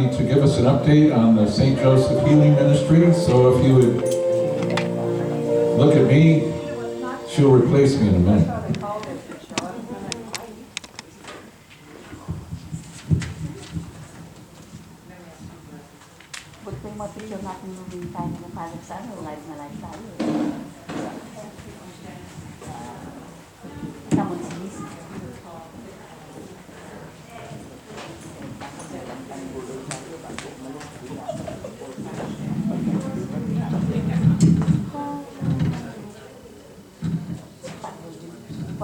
Kathy to give us an update on the St. Joseph Healing Ministry. So if you would look at me, she'll replace me in a minute. Huwag po yung mapicture natin yung tayo ng parang sana, live na live tayo. Namun sis.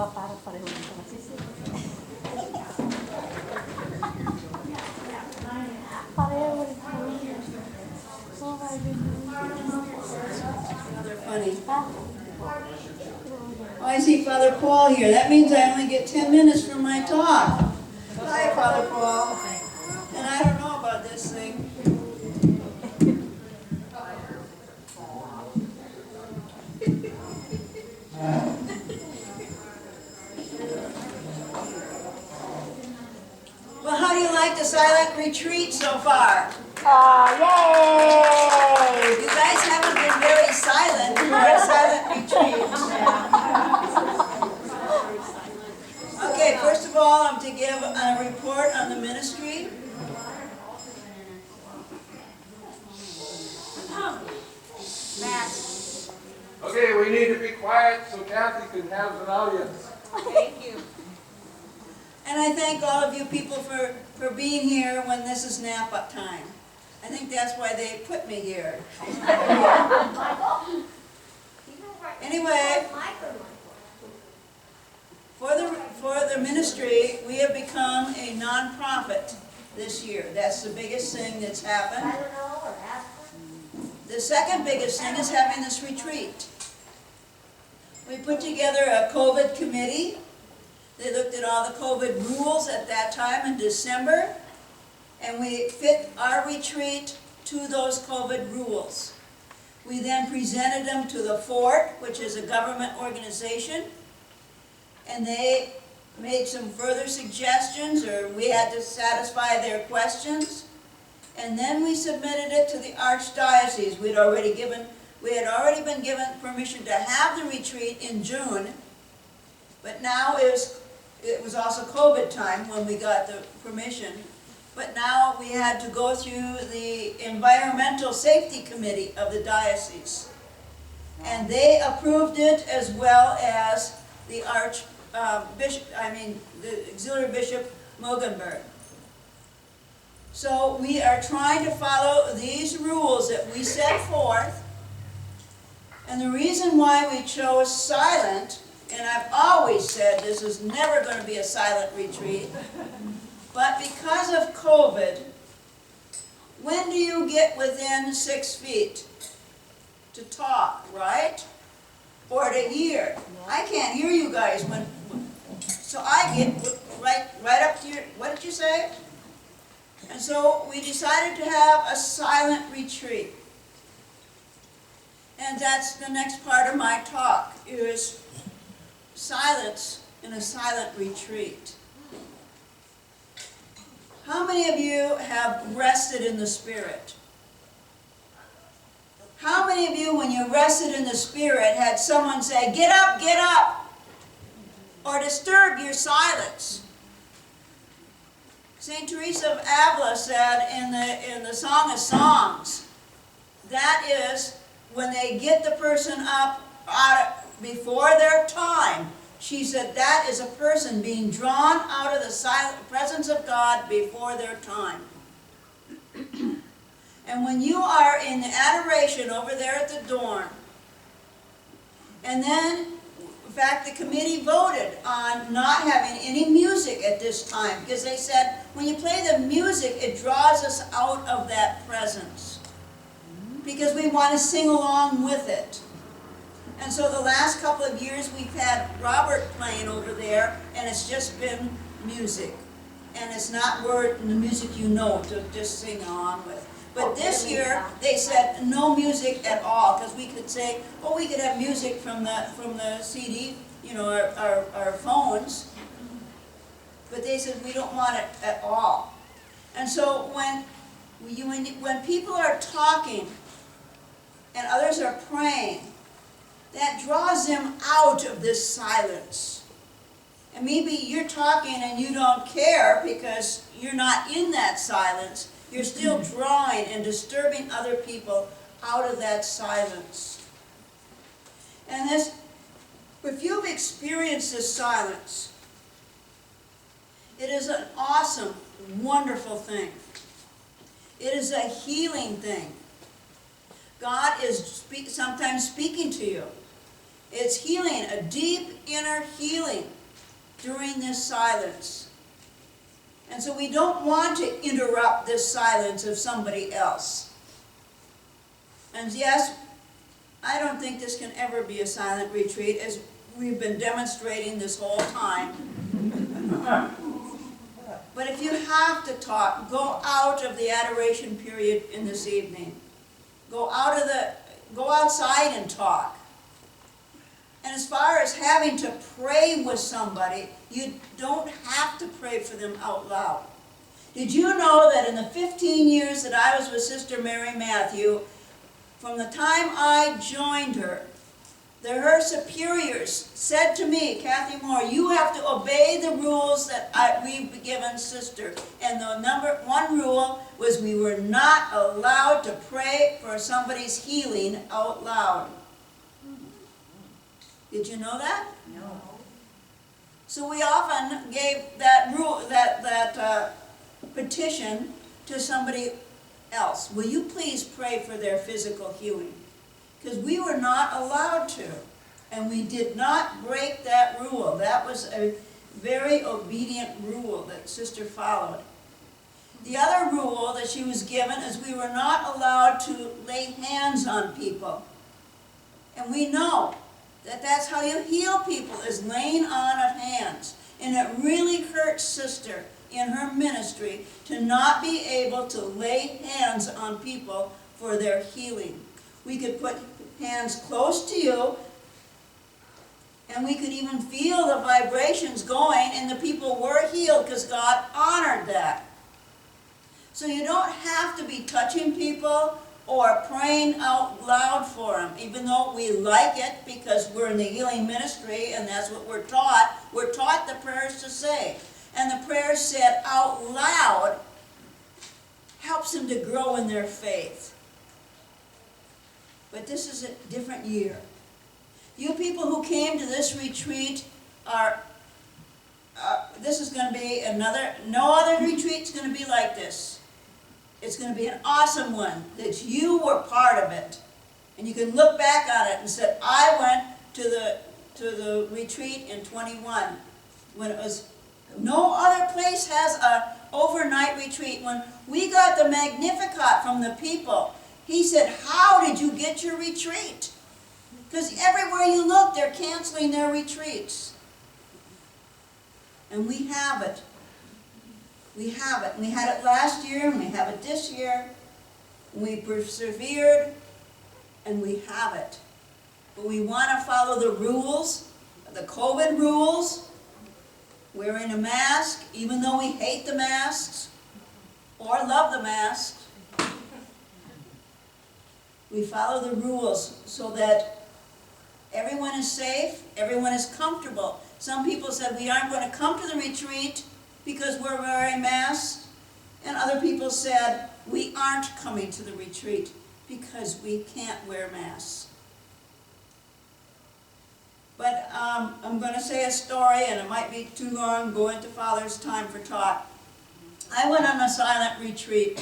Parang pareho din sa sis. Pareho rin po. They're funny. Oh, I see Father Paul here. That means I only get 10 minutes for my talk. Hi, Father Paul. And I don't know about this thing. Well, how do you like the silent retreat so far? Yay! You guys haven't been very silent for a silent retreat. Okay, first of all, I'm to give a report on the ministry. Okay, we need to be quiet so Kathy can have an audience. Thank you. And I thank all of you people for being here when this is nap-up time. I think that's why they put me here. Anyway, for the ministry, we have become a non-profit this year. That's the biggest thing that's happened. The second biggest thing is having this retreat. We put together a COVID committee. They looked at all the COVID rules at that time in December, and we fit our retreat to those COVID rules. We then presented them to the Fort, which is a government organization, and they made some further suggestions, or we had to satisfy their questions, and then we submitted it to the Archdiocese. We had already been given permission to have the retreat in June, but now it was also COVID time when we got the permission. But now we had to go through the Environmental Safety Committee of the diocese. And they approved it as well as the the Auxiliary Bishop Mogenberg. So we are trying to follow these rules that we set forth. And the reason why we chose silent, and I've always said this is never going to be a silent retreat, but because of COVID, when do you get within 6 feet to talk, right? Or to hear? I can't hear you guys so I get right up to your, what did you say? And so we decided to have a silent retreat. And that's the next part of my talk, is silence in a silent retreat. How many of you have rested in the Spirit? How many of you, when you rested in the Spirit, had someone say, get up, or disturb your silence? St. Teresa of Avila said in the Song of Songs, that is when they get the person up before their time. She said that is a person being drawn out of the presence of God before their time. And when you are in the adoration over there at the dorm, and then, in fact, the committee voted on not having any music at this time, because they said, when you play the music, it draws us out of that presence, because we want to sing along with it. And so the last couple of years we've had Robert playing over there, and it's just been music. And it's not the music you know to just sing along with. But this year they said no music at all, because we could say, well, we could have music from the CD, you know, our phones. But they said we don't want it at all. And so when when people are talking and others are praying, that draws them out of this silence. And maybe you're talking and you don't care because you're not in that silence. You're still drawing and disturbing other people out of that silence. And this, if you've experienced this silence, it is an awesome, wonderful thing. It is a healing thing. God is sometimes speaking to you. It's healing, a deep inner healing during this silence. And so we don't want to interrupt this silence of somebody else. And yes, I don't think this can ever be a silent retreat, as we've been demonstrating this whole time. But if you have to talk, go out of the adoration period in this evening. Go outside and talk. And as far as having to pray with somebody, you don't have to pray for them out loud. Did you know that in the 15 years that I was with Sister Mary Matthew, from the time I joined her, her superiors said to me, Kathy Moore, you have to obey the rules that we've given Sister. And the number one rule was we were not allowed to pray for somebody's healing out loud. Did you know that? No. So we often gave that rule, that petition to somebody else. Will you please pray for their physical healing? Because we were not allowed to. And we did not break that rule. That was a very obedient rule that Sister followed. The other rule that she was given is we were not allowed to lay hands on people. And we know that that's how you heal people, is laying on of hands. And it really hurts Sister in her ministry to not be able to lay hands on people for their healing. We could put hands close to you, and we could even feel the vibrations going, and the people were healed because God honored that. So you don't have to be touching people or praying out loud for them, even though we like it because we're in the healing ministry and that's what we're taught. We're taught the prayers to say. And the prayers said out loud helps them to grow in their faith. But this is a different year. You people who came to this retreat this is going to be no other retreat is going to be like this. It's going to be an awesome one, that you were part of it. And you can look back on it and say, I went to the retreat in 21, when it was, no other place has a overnight retreat. When we got the Magnificat from the people, he said, how did you get your retreat? Because everywhere you look, they're canceling their retreats. And we have it. We have it. And we had it last year, and we have it this year. And we persevered, and we have it. But we want to follow the rules, the COVID rules, wearing a mask, even though we hate the masks, or love the masks. We follow the rules so that everyone is safe, everyone is comfortable. Some people said we aren't going to come to the retreat because we're wearing masks. And other people said we aren't coming to the retreat because we can't wear masks. But I'm going to say a story, and it might be too long, go into Father's time for talk. I went on a silent retreat,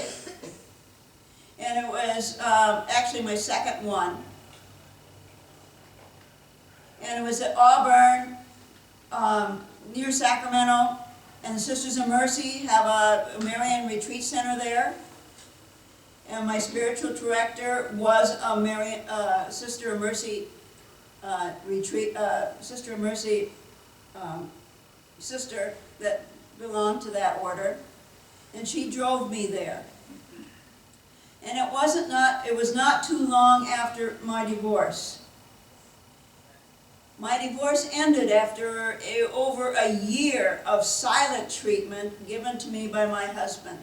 and it was actually my second one. And it was at Auburn, near Sacramento, and the Sisters of Mercy have a Marian retreat center there. And my spiritual director was a Sister of Mercy Sister of Mercy sister that belonged to that order, and she drove me there. And it was not too long after my divorce. My divorce ended after over a year of silent treatment given to me by my husband.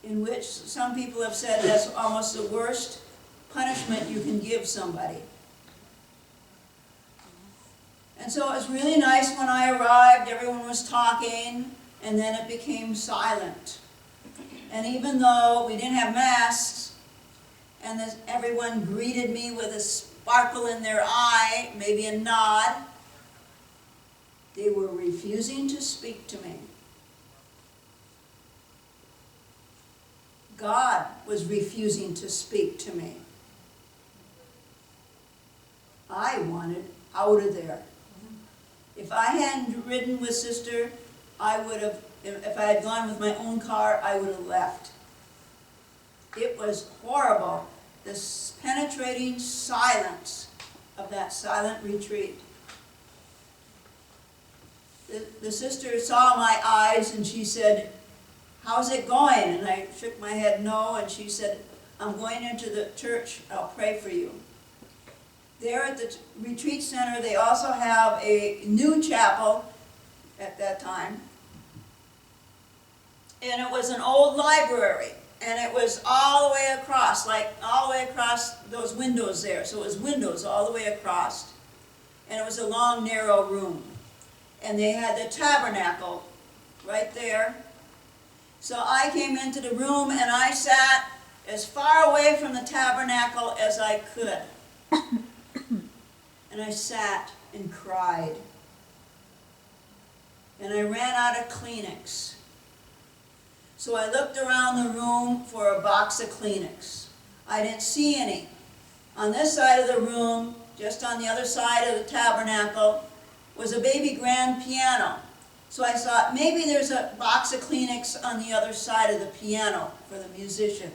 in which some people have said that's almost the worst punishment you can give somebody. And so it was really nice when I arrived, everyone was talking, and then it became silent. And even though we didn't have masks, and everyone greeted me with a sparkle in their eye, maybe a nod, they were refusing to speak to me. God was refusing to speak to me. I wanted out of there. If I hadn't ridden with Sister, I would have, if I had gone with my own car, I would have left. It was horrible, this penetrating silence of that silent retreat. The sister saw my eyes and she said, "How's it going?" And I shook my head no, and she said, "I'm going into the church, I'll pray for you." There at the retreat center, they also have a new chapel at that time. And it was an old library, and it was all the way across, like all the way across those windows there. So it was windows all the way across. And it was a long, narrow room. And they had the tabernacle right there. So I came into the room and I sat as far away from the tabernacle as I could. And I sat and cried. And I ran out of Kleenex. So I looked around the room for a box of Kleenex. I didn't see any. On this side of the room, just on the other side of the tabernacle, was a baby grand piano. So I thought, maybe there's a box of Kleenex on the other side of the piano for the musician.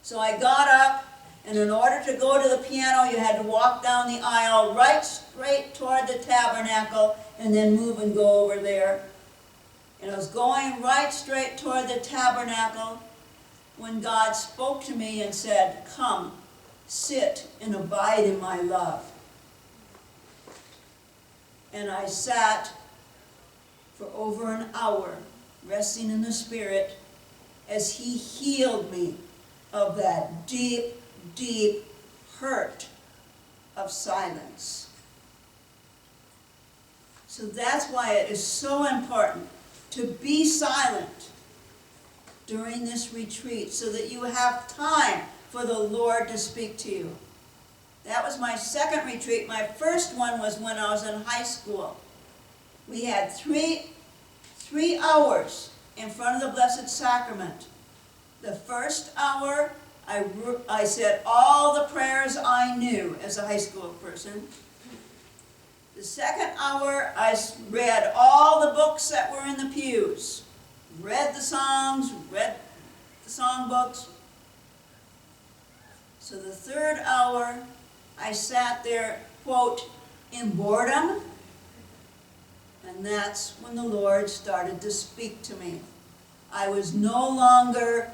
So I got up, and in order to go to the piano, you had to walk down the aisle right straight toward the tabernacle, and then move and go over there. And I was going right straight toward the tabernacle when God spoke to me and said, "Come, sit and abide in my love." And I sat for over an hour, resting in the Spirit, as He healed me of that deep, deep hurt of silence. So that's why it is so important to be silent during this retreat, so that you have time for the Lord to speak to you. That was my second retreat. My first one was when I was in high school. We had three hours in front of the Blessed Sacrament. The first hour, I said all the prayers I knew as a high school person. The second hour, I read all the books that were in the pews. Read the songs, read the songbooks. So the third hour, I sat there, quote, in boredom, and that's when the Lord started to speak to me. I was no longer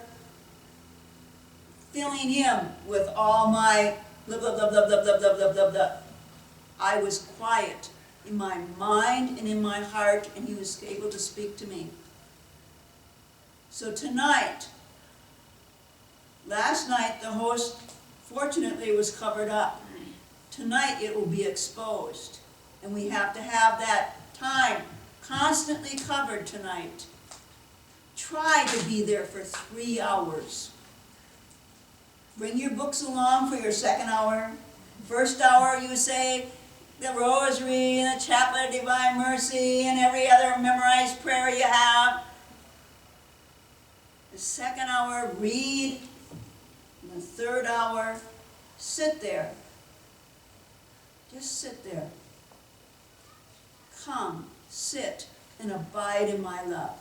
filling Him with all my blah, blah, blah, blah, blah, blah, blah, blah, blah, blah. I was quiet in my mind and in my heart, and He was able to speak to me. So tonight, last night the host fortunately was covered up. Tonight it will be exposed, and we have to have that time constantly covered tonight. Try to be there for 3 hours. Bring your books along for your second hour. First hour you say the Rosary and the Chaplet of Divine Mercy and every other memorized prayer you have. The second hour, read. And the third hour, sit there. Just sit there. Come, sit, and abide in my love.